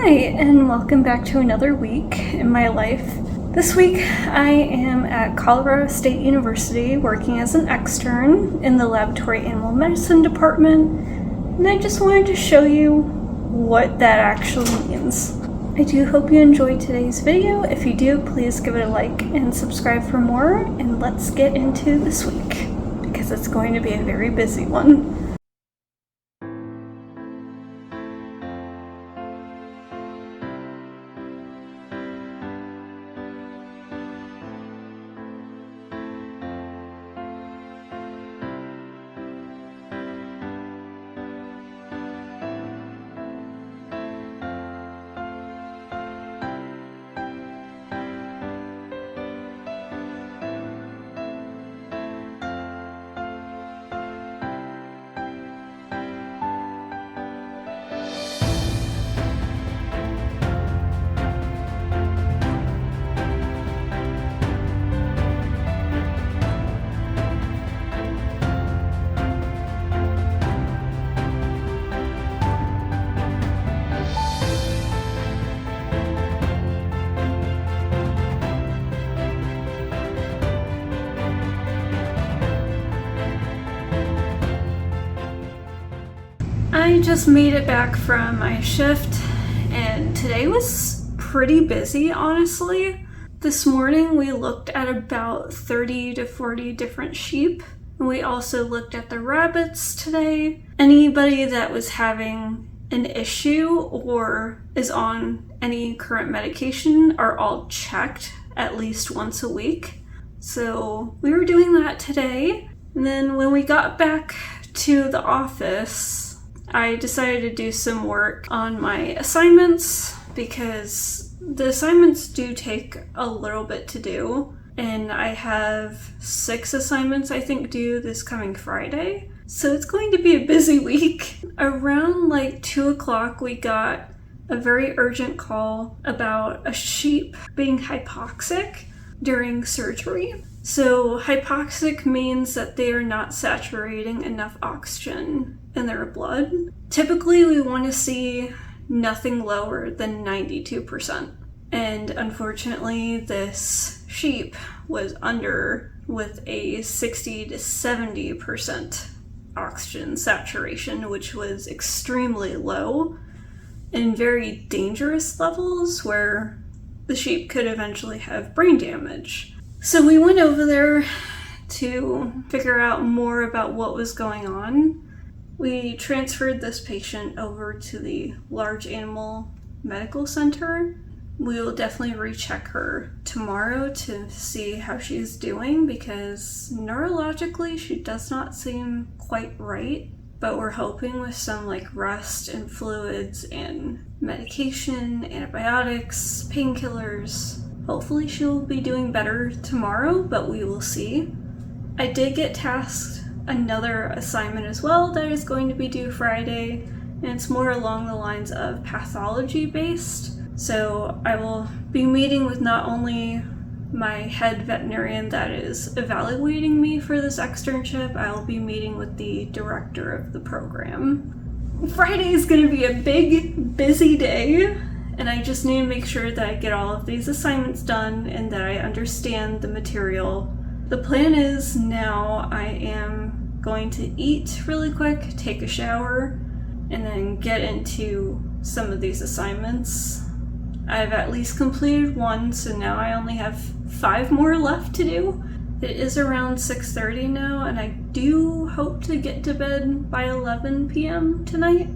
Hi, and welcome back to another week in my life. This week I am at Colorado State University working as an extern in the laboratory animal medicine department, and I just wanted to show you what that actually means. I do hope you enjoyed today's video. If you do, please give it a like and subscribe for more, and let's get into this week, because it's going to be a very busy one. I just made it back from my shift, and today was pretty busy, honestly. This morning we looked at about 30 to 40 different sheep, and we also looked at the rabbits today. Anybody that was having an issue or is on any current medication are all checked at least once a week. So we were doing that today, and then when we got back to the office, I decided to do some work on my assignments because the assignments do take a little bit to do, and I have 6 assignments I think due this coming Friday. So it's going to be a busy week. Around like 2 o'clock we got a very urgent call about a sheep being hypoxic during surgery. So hypoxic means that they are not saturating enough oxygen in their blood. Typically, we want to see nothing lower than 92%. And unfortunately, this sheep was under with a 60 to 70% oxygen saturation, which was extremely low and very dangerous levels where the sheep could eventually have brain damage. So we went over there to figure out more about what was going on. We transferred this patient over to the large animal medical center. We will definitely recheck her tomorrow to see how she's doing, because neurologically she does not seem quite right. But we're hoping with some rest and fluids and medication, antibiotics, painkillers, hopefully she'll be doing better tomorrow, but we will see. I did get tasked another assignment as well that is going to be due Friday, and it's more along the lines of pathology based. So I will be meeting with not only my head veterinarian that is evaluating me for this externship, I will be meeting with the director of the program. Friday is going to be a big, busy day, and I just need to make sure that I get all of these assignments done and that I understand the material. The plan is now I am going to eat really quick, take a shower, and then get into some of these assignments. I've at least completed one, so now I only have 5 more left to do. It is around 6:30 now, and I do hope to get to bed by 11 p.m. tonight.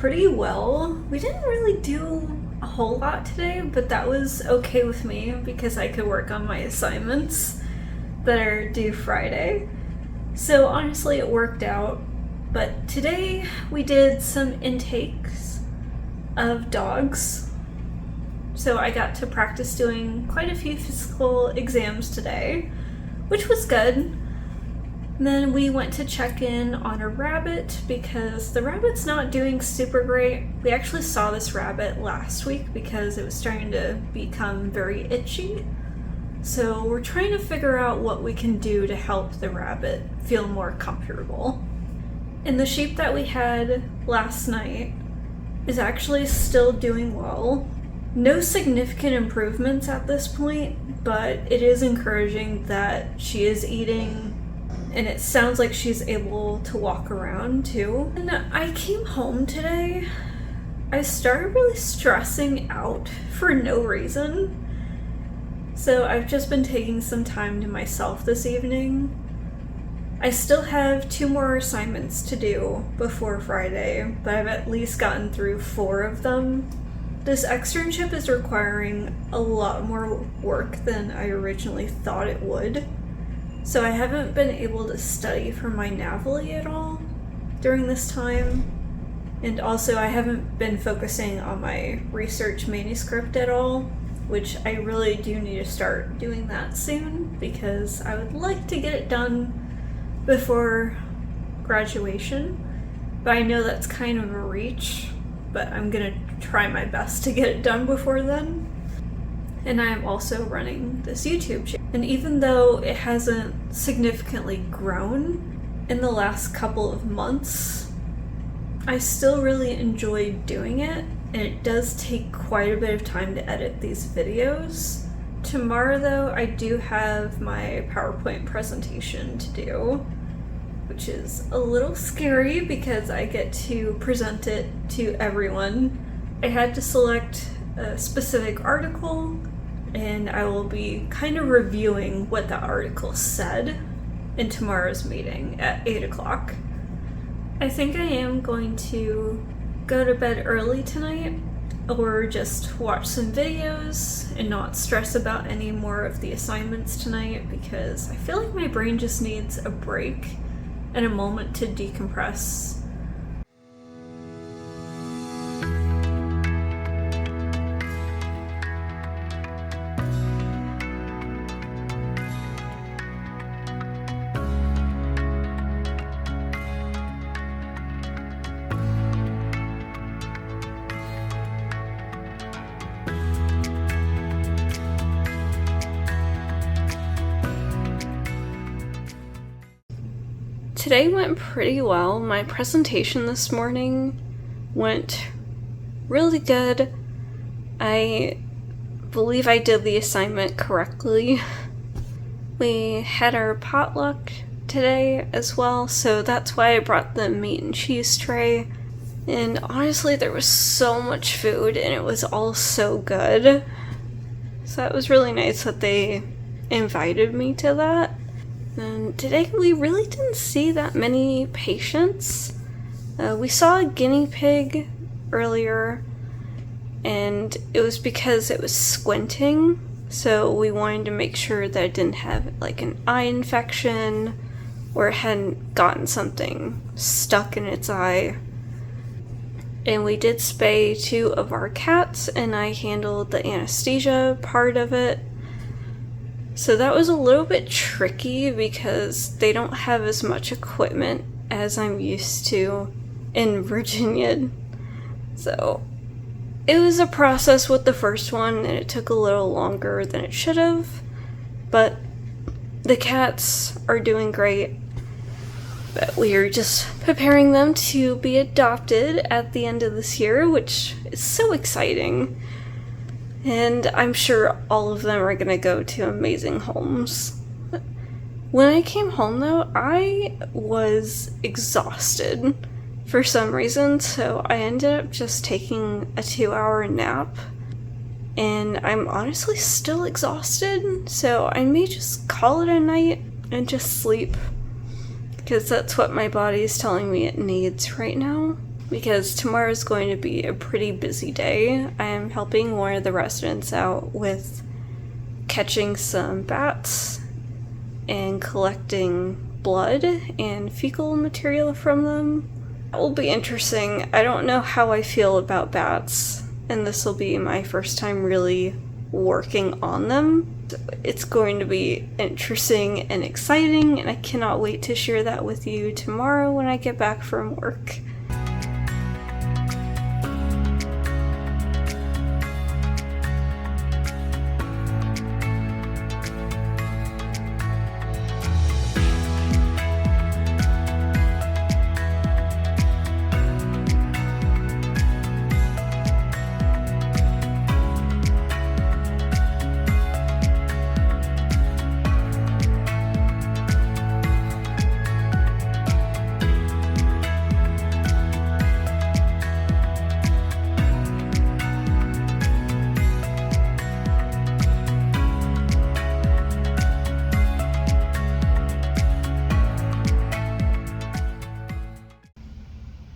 pretty well. We didn't really do a whole lot today, but that was okay with me because I could work on my assignments that are due Friday. So honestly, it worked out. But today we did some intakes of dogs. So I got to practice doing quite a few physical exams today, which was good. And then we went to check in on a rabbit because the rabbit's not doing super great. We actually saw this rabbit last week because it was starting to become very itchy. So we're trying to figure out what we can do to help the rabbit feel more comfortable. And the sheep that we had last night is actually still doing well. No significant improvements at this point, but it is encouraging that she is eating, and it sounds like she's able to walk around too. And I came home today, I started really stressing out for no reason. So I've just been taking some time to myself this evening. I still have 2 more assignments to do before Friday, but I've at least gotten through 4 of them. This externship is requiring a lot more work than I originally thought it would. So I haven't been able to study for my NAVLE at all during this time. And also I haven't been focusing on my research manuscript at all, which I really do need to start doing that soon because I would like to get it done before graduation. But I know that's kind of a reach, but I'm gonna try my best to get it done before then. And I'm also running this YouTube channel. And even though it hasn't significantly grown in the last couple of months, I still really enjoy doing it, and it does take quite a bit of time to edit these videos. Tomorrow though, I do have my PowerPoint presentation to do, which is a little scary because I get to present it to everyone. I had to select a specific article, and I will be kind of reviewing what the article said in tomorrow's meeting at 8 o'clock. I think I am going to go to bed early tonight, or just watch some videos and not stress about any more of the assignments tonight because I feel like my brain just needs a break and a moment to decompress. Today went pretty well. My presentation this morning went really good. I believe I did the assignment correctly. We had our potluck today as well, so that's why I brought the meat and cheese tray. And honestly, there was so much food and it was all so good. So that was really nice that they invited me to that. And today we really didn't see that many patients. We saw a guinea pig earlier, and it was because it was squinting, so we wanted to make sure that it didn't have like an eye infection or it hadn't gotten something stuck in its eye. And we did spay 2 of our cats, and I handled the anesthesia part of it. So that was a little bit tricky because they don't have as much equipment as I'm used to in Virginia. So it was a process with the first one, and it took a little longer than it should have. But the cats are doing great. But we are just preparing them to be adopted at the end of this year, which is so exciting. And I'm sure all of them are gonna go to amazing homes. When I came home though, I was exhausted for some reason, so I ended up just taking a 2-hour nap. And I'm honestly still exhausted, so I may just call it a night and just sleep, because that's what my body is telling me it needs right now. because tomorrow is going to be a pretty busy day. I am helping one of the residents out with catching some bats and collecting blood and fecal material from them. That will be interesting. I don't know how I feel about bats, and this will be my first time really working on them. It's going to be interesting and exciting, and I cannot wait to share that with you tomorrow when I get back from work.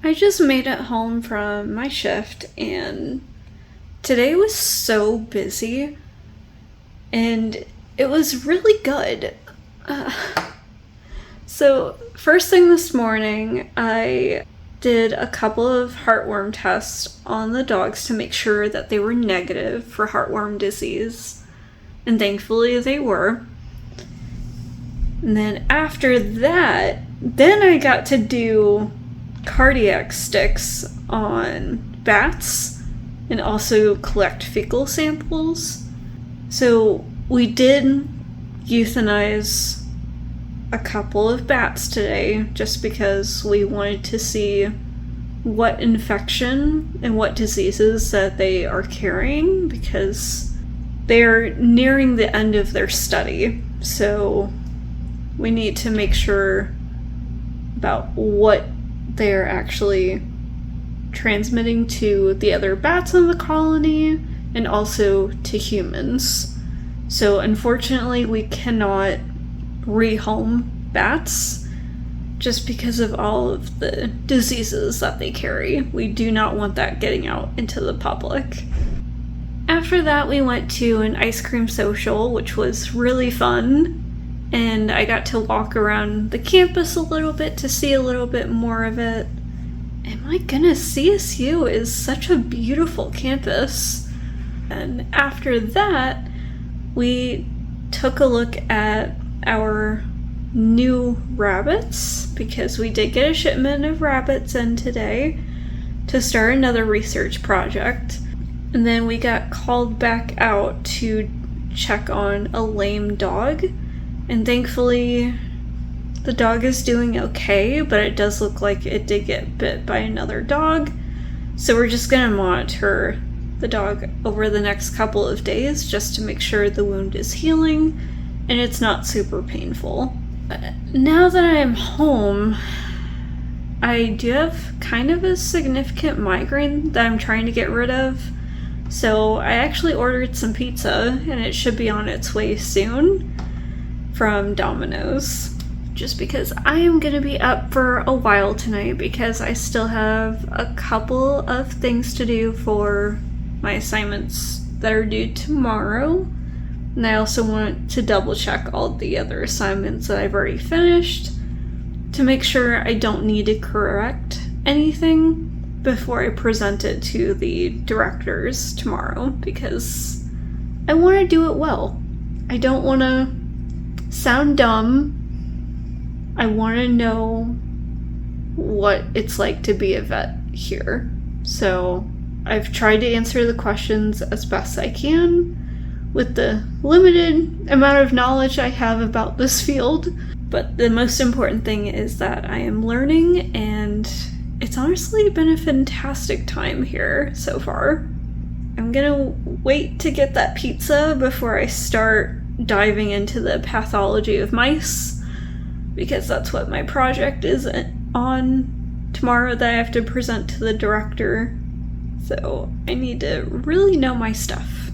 I just made it home from my shift, and today was so busy, and it was really good. So first thing this morning, I did a couple of heartworm tests on the dogs to make sure that they were negative for heartworm disease, and thankfully they were. And then after that, then I got to do cardiac sticks on bats and also collect fecal samples. So we did euthanize a couple of bats today just because we wanted to see what infection and what diseases that they are carrying, because they're nearing the end of their study. So we need to make sure about what they're actually transmitting to the other bats in the colony and also to humans. So unfortunately we cannot rehome bats just because of all of the diseases that they carry. We do not want that getting out into the public. After that, we went to an ice cream social, which was really fun. And I got to walk around the campus a little bit to see a little bit more of it. And my goodness, CSU is such a beautiful campus. And after that, we took a look at our new rabbits, because we did get a shipment of rabbits in today to start another research project. And then we got called back out to check on a lame dog. And thankfully, the dog is doing okay, but it does look like it did get bit by another dog. So we're just going to monitor the dog over the next couple of days just to make sure the wound is healing and it's not super painful. Now that I am home, I do have kind of a significant migraine that I'm trying to get rid of. So I actually ordered some pizza, and it should be on its way soon from Domino's, just because I am going to be up for a while tonight because I still have a couple of things to do for my assignments that are due tomorrow. And I also want to double check all the other assignments that I've already finished to make sure I don't need to correct anything before I present it to the directors tomorrow, because I want to do it well. I don't want to sound dumb. I want to know what it's like to be a vet here. So I've tried to answer the questions as best I can with the limited amount of knowledge I have about this field. But the most important thing is that I am learning, and it's honestly been a fantastic time here so far. I'm gonna wait to get that pizza before I start diving into the pathology of mice, because that's what my project is on tomorrow that I have to present to the director. So I need to really know my stuff.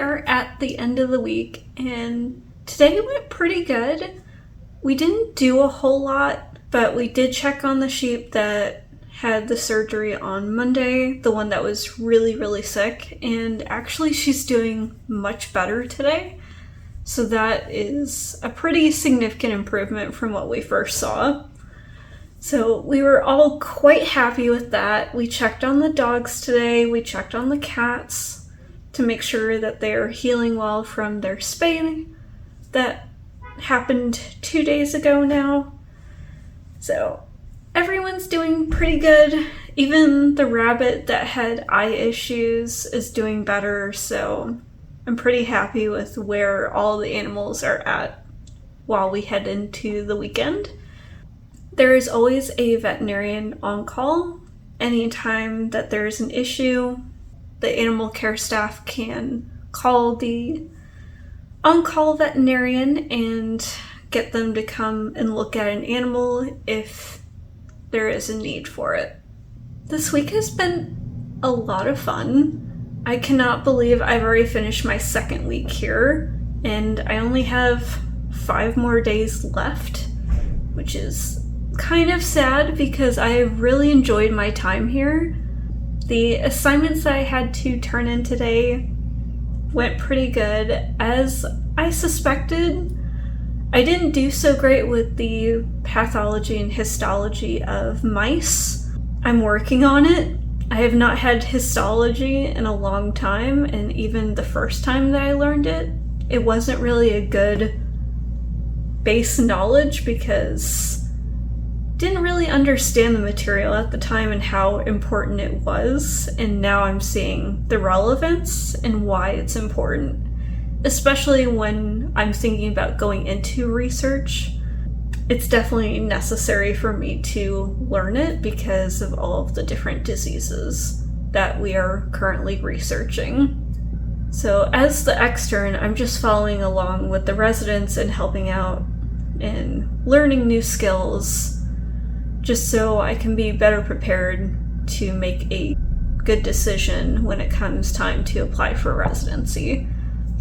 are at the end of the week, and today went pretty good. We didn't do a whole lot, but we did check on the sheep that had the surgery on Monday, the one that was really, really sick, and actually she's doing much better today. So that is a pretty significant improvement from what we first saw. So we were all quite happy with that. We checked on the dogs today, we checked on the cats to make sure that they are healing well from their spay that happened 2 days ago now. So everyone's doing pretty good. Even the rabbit that had eye issues is doing better, so I'm pretty happy with where all the animals are at while we head into the weekend. There is always a veterinarian on call. Anytime that there's an issue, the animal care staff can call the on-call veterinarian and get them to come and look at an animal if there is a need for it. This week has been a lot of fun. I cannot believe I've already finished my second week here, and I only have 5 more days left, which is kind of sad because I really enjoyed my time here. The assignments that I had to turn in today went pretty good. As I suspected, I didn't do so great with the pathology and histology of mice. I'm working on it. I have not had histology in a long time, and even the first time that I learned it, it wasn't really a good base knowledge because didn't really understand the material at the time and how important it was, and now I'm seeing the relevance and why it's important, especially when I'm thinking about going into research. It's definitely necessary for me to learn it because of all of the different diseases that we are currently researching. So as the extern, I'm just following along with the residents and helping out and learning new skills, just so I can be better prepared to make a good decision when it comes time to apply for residency.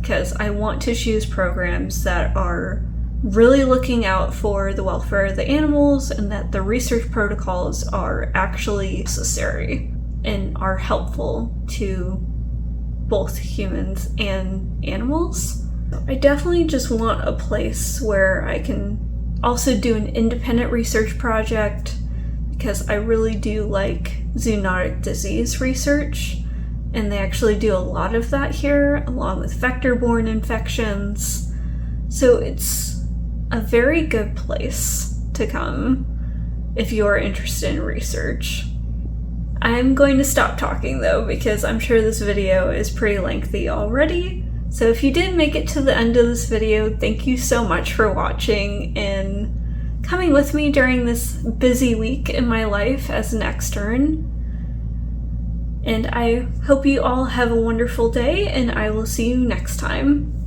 Because I want to choose programs that are really looking out for the welfare of the animals and that the research protocols are actually necessary and are helpful to both humans and animals. I definitely just want a place where I can also do an independent research project because I really do like zoonotic disease research, and they actually do a lot of that here along with vector-borne infections. So it's a very good place to come if you're interested in research. I'm going to stop talking though because I'm sure this video is pretty lengthy already. So if you did make it to the end of this video, thank you so much for watching and coming with me during this busy week in my life as an extern. And I hope you all have a wonderful day, and I will see you next time.